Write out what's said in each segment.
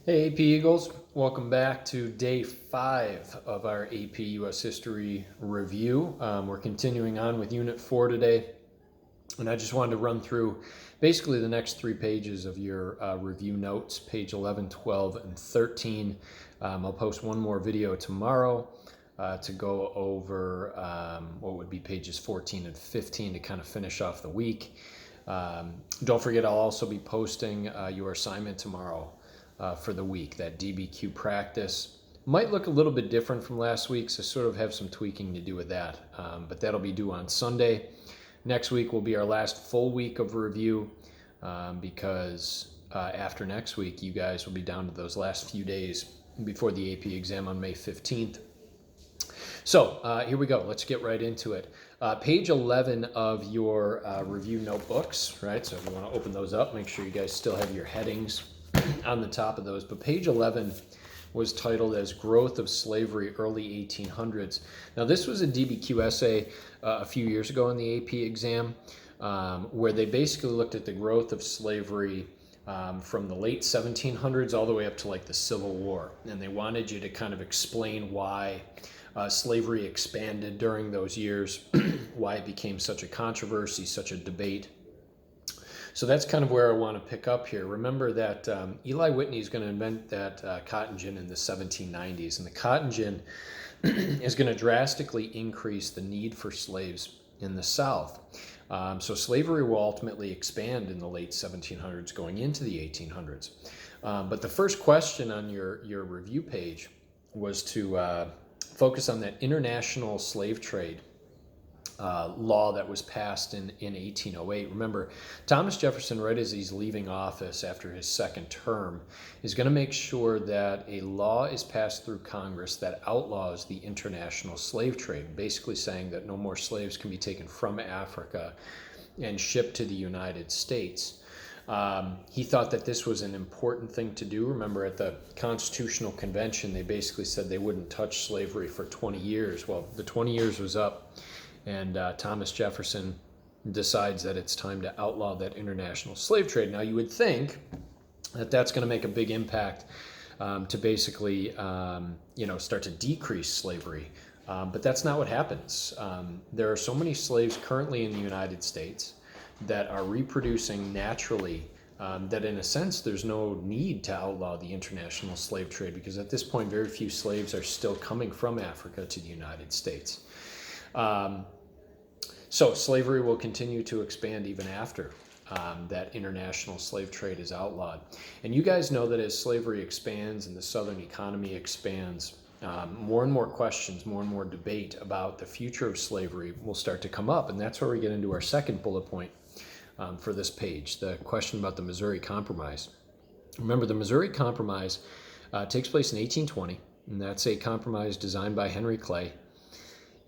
Hey AP Eagles, welcome back to day 5 of our AP US History review. We're continuing on with Unit 4 today, and I just wanted to run through basically the next 3 pages of your review notes, page 11, 12, and 13. I'll post one more video tomorrow to go over what would be pages 14 and 15 to kind of finish off the week. Don't forget, I'll also be posting your assignment tomorrow for the week. That DBQ practice might look a little bit different from last week, so sort of have some tweaking to do with that. But that'll be due on Sunday. Next week will be our last full week of review because after next week, you guys will be down to those last few days before the AP exam on May 15th. So here we go. Let's get right into it. Page 11 of your review notebooks, right? So if you want to open those up, make sure you guys still have your headings on the top of those. But page 11 was titled as Growth of Slavery Early 1800s. Now this was a DBQ essay a few years ago in the AP exam where they basically looked at the growth of slavery from the late 1700s all the way up to like the Civil War. And they wanted you to kind of explain why slavery expanded during those years, why it became such a controversy, such a debate. So that's kind of where I want to pick up here. Remember that Eli Whitney is going to invent that cotton gin in the 1790s, and the cotton gin is going to drastically increase the need for slaves in the South. So slavery will ultimately expand in the late 1700s going into the 1800s. But the first question on your review page was to focus on that international slave trade law that was passed in 1808. Remember, Thomas Jefferson, right as he's leaving office after his second term, is going to make sure that a law is passed through Congress that outlaws the international slave trade, basically saying that no more slaves can be taken from Africa and shipped to the United States. He thought that this was an important thing to do. Remember, at the Constitutional Convention, they basically said they wouldn't touch slavery for 20 years. Well, the 20 years was up, and Thomas Jefferson decides that it's time to outlaw that international slave trade. Now, you would think that that's going to make a big impact to basically, start to decrease slavery. But that's not what happens. There are so many slaves currently in the United States that are reproducing naturally that in a sense there's no need to outlaw the international slave trade, because at this point very few slaves are still coming from Africa to the United States. So slavery will continue to expand even after that international slave trade is outlawed. And you guys know that as slavery expands and the Southern economy expands, more and more questions, more and more debate about the future of slavery will start to come up. And that's where we get into our second bullet point for this page, the question about the Missouri Compromise. Remember, the Missouri Compromise takes place in 1820, and that's a compromise designed by Henry Clay.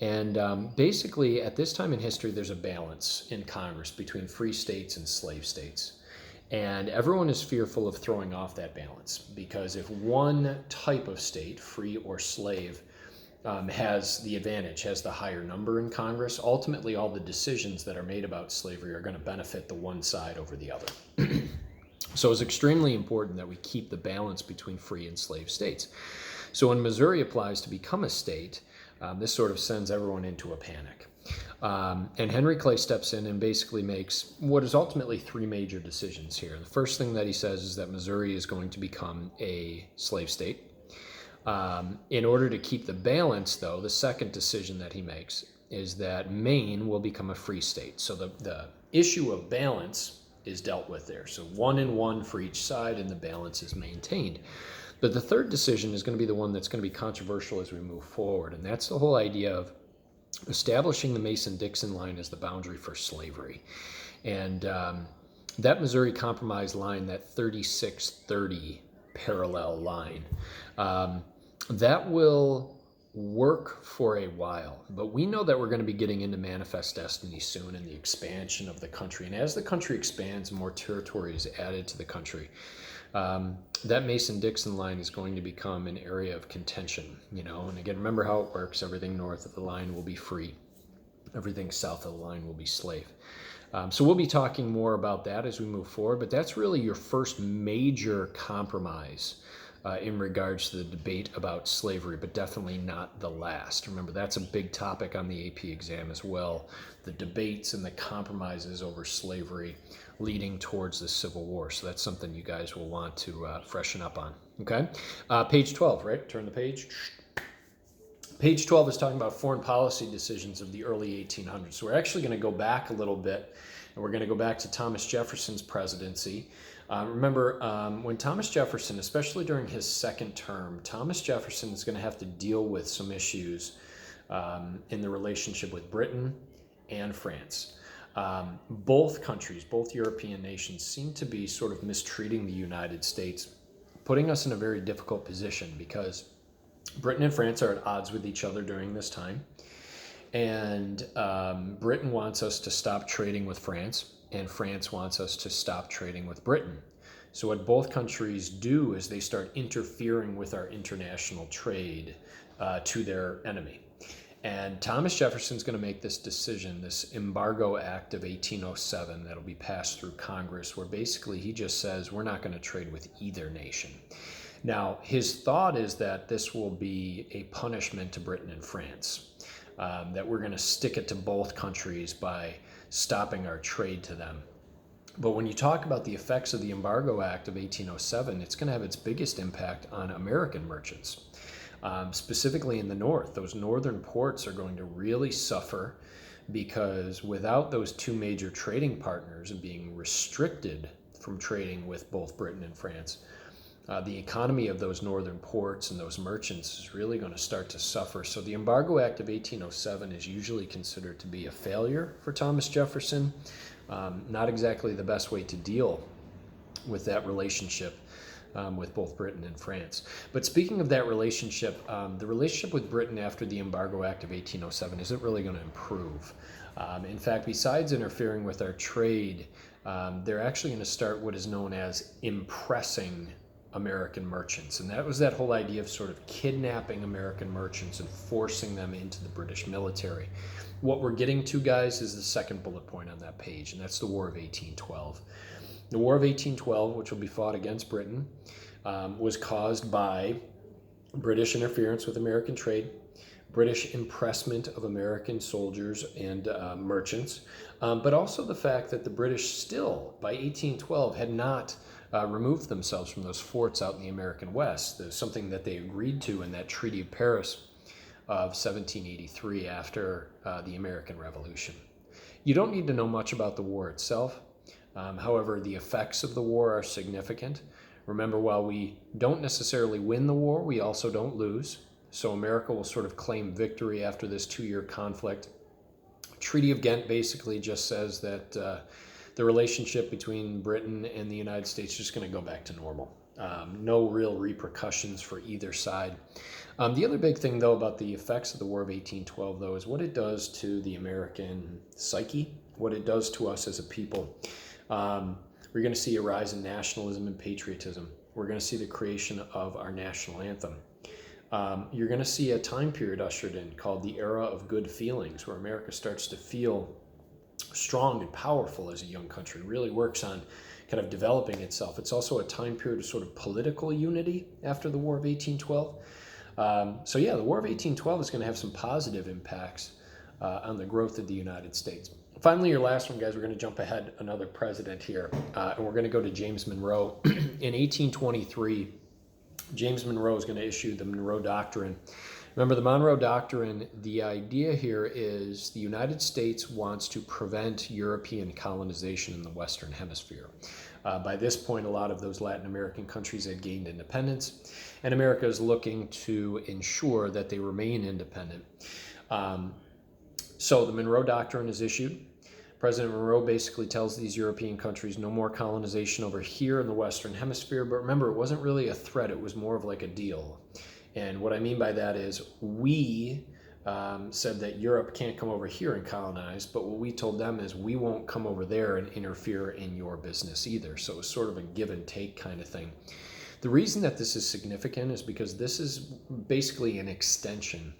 And basically, at this time in history, there's a balance in Congress between free states and slave states. And everyone is fearful of throwing off that balance, because if one type of state, free or slave, has the advantage, has the higher number in Congress, ultimately all the decisions that are made about slavery are going to benefit the one side over the other. So it's extremely important that we keep the balance between free and slave states. So when Missouri applies to become a state, this sort of sends everyone into a panic. And Henry Clay steps in and basically makes what is ultimately 3 major decisions here. The first thing that he says is that Missouri is going to become a slave state. In order to keep the balance, though, the second decision that he makes is that Maine will become a free state. So the issue of balance is dealt with there. So 1 and 1 for each side, and the balance is maintained. But the third decision is going to be the one that's going to be controversial as we move forward, and that's the whole idea of establishing the Mason-Dixon line as the boundary for slavery. And that Missouri Compromise line, that 3630 parallel line, that will work for a while. But we know that we're going to be getting into manifest destiny soon and the expansion of the country. And as the country expands, more territory is added to the country. That Mason-Dixon line is going to become an area of contention, and again, remember how it works. Everything north of the line will be free. Everything south of the line will be slave. So we'll be talking more about that as we move forward, but that's really your first major compromise in regards to the debate about slavery, but definitely not the last. Remember, that's a big topic on the AP exam as well, the debates and the compromises over slavery leading towards the Civil War. So that's something you guys will want to freshen up on. Okay, page 12, right? Turn the page. Page 12 is talking about foreign policy decisions of the early 1800s. So we're actually going to go back a little bit, and we're going to go back to Thomas Jefferson's presidency. Remember, when Thomas Jefferson, especially during his second term, Thomas Jefferson is going to have to deal with some issues in the relationship with Britain and France. Both countries, both European nations, seem to be sort of mistreating the United States, putting us in a very difficult position because Britain and France are at odds with each other during this time. And Britain wants us to stop trading with France, and France wants us to stop trading with Britain. So what both countries do is they start interfering with our international trade to their enemy. And Thomas Jefferson's going to make this decision, this Embargo Act of 1807 that'll be passed through Congress, where basically he just says we're not going to trade with either nation. Now, his thought is that this will be a punishment to Britain and France, that we're going to stick it to both countries by stopping our trade to them. But when you talk about the effects of the Embargo Act of 1807, it's going to have its biggest impact on American merchants, specifically in the north. Those northern ports are going to really suffer because without those two major trading partners and being restricted from trading with both Britain and France, the economy of those northern ports and those merchants is really going to start to suffer. So the Embargo Act of 1807 is usually considered to be a failure for Thomas Jefferson. Not exactly the best way to deal with that relationship with both Britain and France. But speaking of that relationship, the relationship with Britain after the Embargo Act of 1807 isn't really going to improve. In fact, besides interfering with our trade, they're actually going to start what is known as impressing American merchants. And that was that whole idea of sort of kidnapping American merchants and forcing them into the British military. What we're getting to, guys, is the second bullet point on that page, and that's the War of 1812. The War of 1812, which will be fought against Britain, was caused by British interference with American trade, British impressment of American soldiers and merchants, but also the fact that the British still, by 1812, had not removed themselves from those forts out in the American West. There's something that they agreed to in that Treaty of Paris of 1783 after the American Revolution. You don't need to know much about the war itself. However, the effects of the war are significant. Remember, while we don't necessarily win the war, we also don't lose. So America will sort of claim victory after this 2-year conflict. Treaty of Ghent basically just says that the relationship between Britain and the United States is just going to go back to normal. No real repercussions for either side. The other big thing, though, about the effects of the War of 1812, though, is what it does to the American psyche, what it does to us as a people. We're going to see a rise in nationalism and patriotism. We're going to see the creation of our national anthem. You're going to see a time period ushered in called the era of good feelings, where America starts to feel strong and powerful as a young country, really works on kind of developing itself. It's also a time period of sort of political unity after the War of 1812. So yeah, the War of 1812 is going to have some positive impacts on the growth of the United States. Finally, your last one, guys, we're going to jump ahead another president here, and we're going to go to James Monroe. In 1823, James Monroe is going to issue the Monroe Doctrine. Remember, the Monroe Doctrine, the idea here is the United States wants to prevent European colonization in the Western Hemisphere. By this point, a lot of those Latin American countries had gained independence, and America is looking to ensure that they remain independent. So the Monroe Doctrine is issued. President Monroe basically tells these European countries no more colonization over here in the Western Hemisphere. But remember, it wasn't really a threat. It was more of like a deal. And what I mean by that is we said that Europe can't come over here and colonize, but what we told them is we won't come over there and interfere in your business either. So it was sort of a give and take kind of thing. The reason that this is significant is because this is basically an extension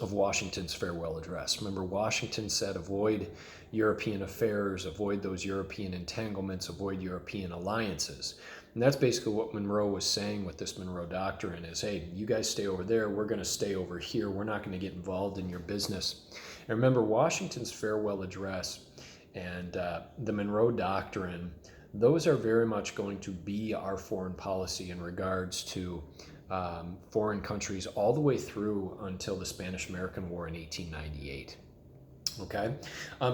of Washington's farewell address. Remember, Washington said avoid European affairs, avoid those European entanglements, avoid European alliances. And that's basically what Monroe was saying with this Monroe Doctrine is, hey, you guys stay over there, we're going to stay over here, we're not going to get involved in your business. And remember, Washington's farewell address and the Monroe Doctrine, those are very much going to be our foreign policy in regards to foreign countries all the way through until the Spanish-American War in 1898. Okay,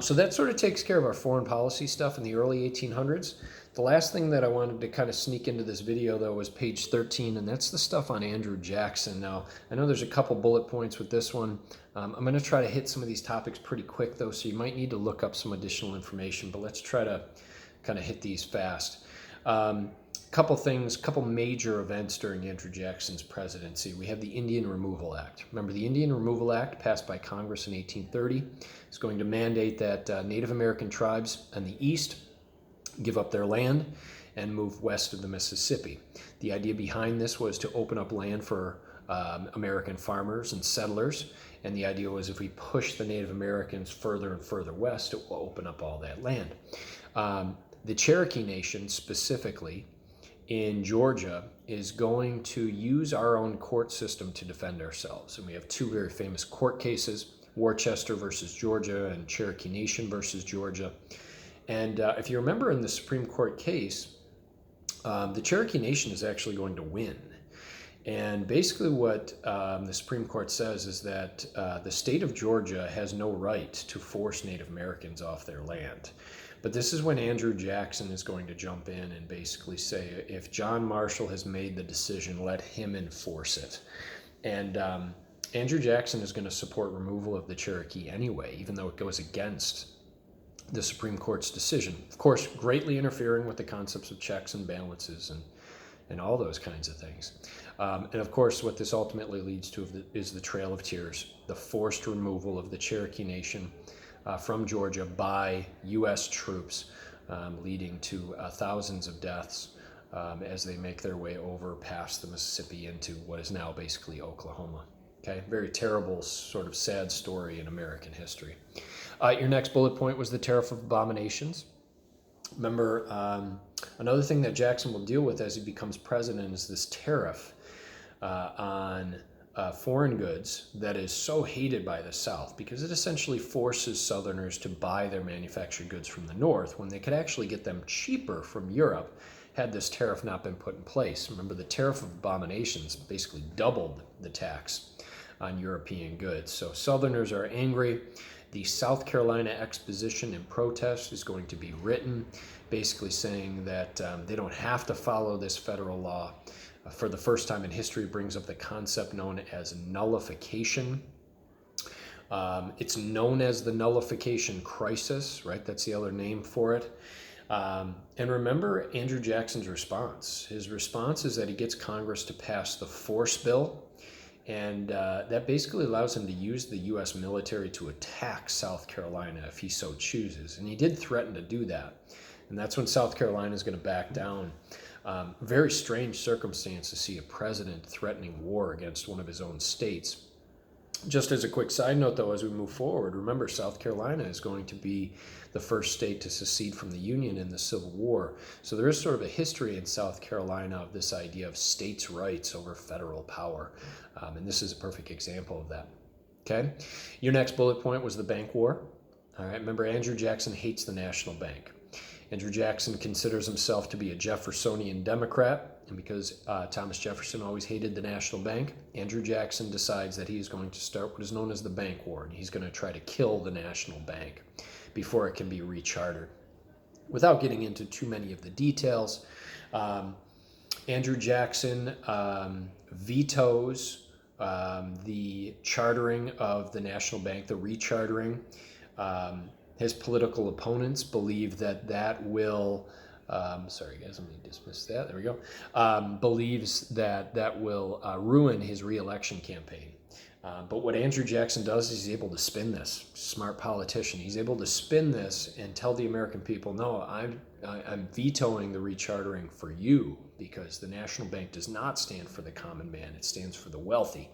so that sort of takes care of our foreign policy stuff in the early 1800s. The last thing that I wanted to kind of sneak into this video, though, was page 13, and that's the stuff on Andrew Jackson. Now, I know there's a couple bullet points with this one. I'm going to try to hit some of these topics pretty quick, though, so you might need to look up some additional information, but let's try to kind of hit these fast. Couple major events during Andrew Jackson's presidency. We have the Indian Removal Act. Remember, the Indian Removal Act, passed by Congress in 1830, is going to mandate that Native American tribes in the East give up their land and move west of the Mississippi. The idea behind this was to open up land for American farmers and settlers, and the idea was if we push the Native Americans further and further west, it will open up all that land. The Cherokee Nation, specifically in Georgia, is going to use our own court system to defend ourselves. And we have two very famous court cases, Worcester versus Georgia and Cherokee Nation versus Georgia. And if you remember in the Supreme Court case, the Cherokee Nation is actually going to win. And basically what the Supreme Court says is that the state of Georgia has no right to force Native Americans off their land. But this is when Andrew Jackson is going to jump in and basically say, if John Marshall has made the decision, let him enforce it. And Andrew Jackson is going to support removal of the Cherokee anyway, even though it goes against the Supreme Court's decision. Of course, greatly interfering with the concepts of checks and balances and all those kinds of things. And of course, what this ultimately leads to is the Trail of Tears, the forced removal of the Cherokee Nation from Georgia by U.S. troops, leading to thousands of deaths as they make their way over past the Mississippi into what is now basically Oklahoma. Okay, very terrible, sort of sad story in American history. Your next bullet point was the Tariff of Abominations. Remember, another thing that Jackson will deal with as he becomes president is this tariff on foreign goods that is so hated by the South because it essentially forces Southerners to buy their manufactured goods from the North when they could actually get them cheaper from Europe had this tariff not been put in place. Remember, the Tariff of Abominations basically doubled the tax on European goods. So Southerners are angry. The South Carolina Exposition in Protest is going to be written, basically saying that they don't have to follow this federal law. For the first time in history, it brings up the concept known as nullification. It's known as the nullification crisis, right? That's the other name for it. And remember Andrew Jackson's response. His response is that he gets Congress to pass the force bill, and that basically allows him to use the U.S. military to attack South Carolina if he so chooses. And he did threaten to do that. And that's when South Carolina is going to back down. Very strange circumstance to see a president threatening war against one of his own states. Just as a quick side note, though, as we move forward, remember South Carolina is going to be the first state to secede from the Union in the Civil War. So there is sort of a history in South Carolina of this idea of states' rights over federal power. And this is a perfect example of that. Okay? Your next bullet point was the bank war. All right, remember Andrew Jackson hates the National Bank. Andrew Jackson considers himself to be a Jeffersonian Democrat, and because Thomas Jefferson always hated the National Bank, Andrew Jackson decides that he is going to start what is known as the bank war, and he's going to try to kill the National Bank before it can be rechartered. Without getting into too many of the details, Andrew Jackson vetoes the chartering of the National Bank, the rechartering. His political opponents believe that that will, sorry guys, let me dismiss that, there we go, believes that that will ruin his re-election campaign. But what Andrew Jackson does is he's able to spin this, smart politician, he's able to spin this and tell the American people, no, I'm vetoing the rechartering for you because the National Bank does not stand for the common man, it stands for the wealthy.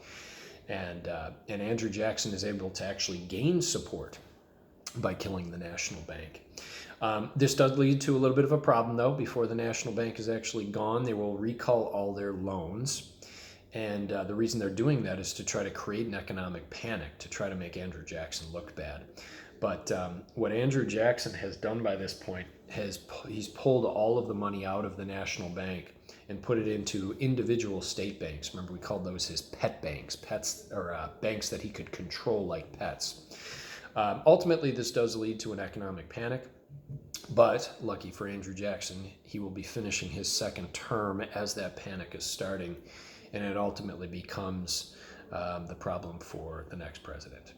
And Andrew Jackson is able to actually gain support by killing the national bank. This does lead to a little bit of a problem, though. Before the national bank is actually gone, they will recall all their loans. And the reason they're doing that is to try to create an economic panic, to try to make Andrew Jackson look bad. But what Andrew Jackson has done by this point he's pulled all of the money out of the national bank and put it into individual state banks. Remember, we called those his pet banks, banks that he could control like pets. Ultimately, this does lead to an economic panic. But lucky for Andrew Jackson, he will be finishing his second term as that panic is starting, and it ultimately becomes the problem for the next president.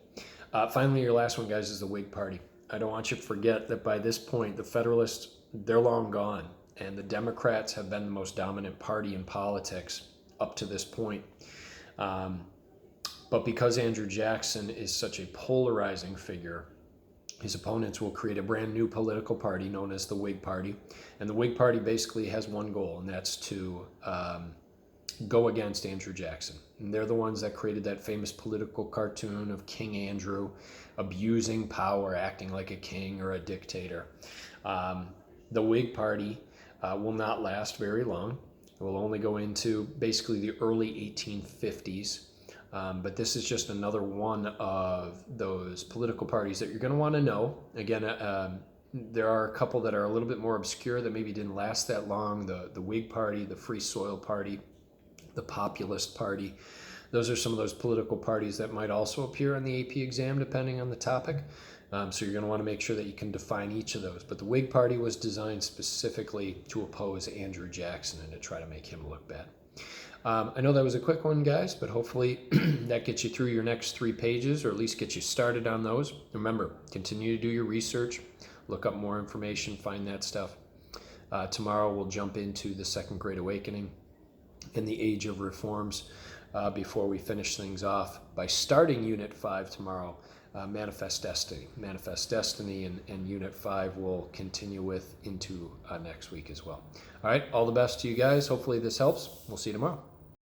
Finally, your last one, guys, is the Whig Party. I don't want you to forget that by this point, the Federalists, they're long gone, and the Democrats have been the most dominant party in politics up to this point. But because Andrew Jackson is such a polarizing figure, his opponents will create a brand new political party known as the Whig Party. And the Whig Party basically has one goal, and that's to go against Andrew Jackson. And they're the ones that created that famous political cartoon of King Andrew abusing power, acting like a king or a dictator. The Whig Party will not last very long. It will only go into basically the early 1850s. But this is just another one of those political parties that you're going to want to know. Again, there are a couple that are a little bit more obscure that maybe didn't last that long. The Whig Party, the Free Soil Party, the Populist Party. Those are some of those political parties that might also appear on the AP exam depending on the topic. So you're going to want to make sure that you can define each of those. But the Whig Party was designed specifically to oppose Andrew Jackson and to try to make him look bad. I know that was a quick one, guys, but hopefully that gets you through your next 3 pages, or at least get you started on those. Remember, continue to do your research, look up more information, find that stuff. Tomorrow we'll jump into the Second Great Awakening and the Age of Reforms before we finish things off by starting Unit 5 tomorrow, Manifest Destiny. Manifest Destiny and Unit 5 will continue with into next week as well. All right, all the best to you guys. Hopefully this helps. We'll see you tomorrow.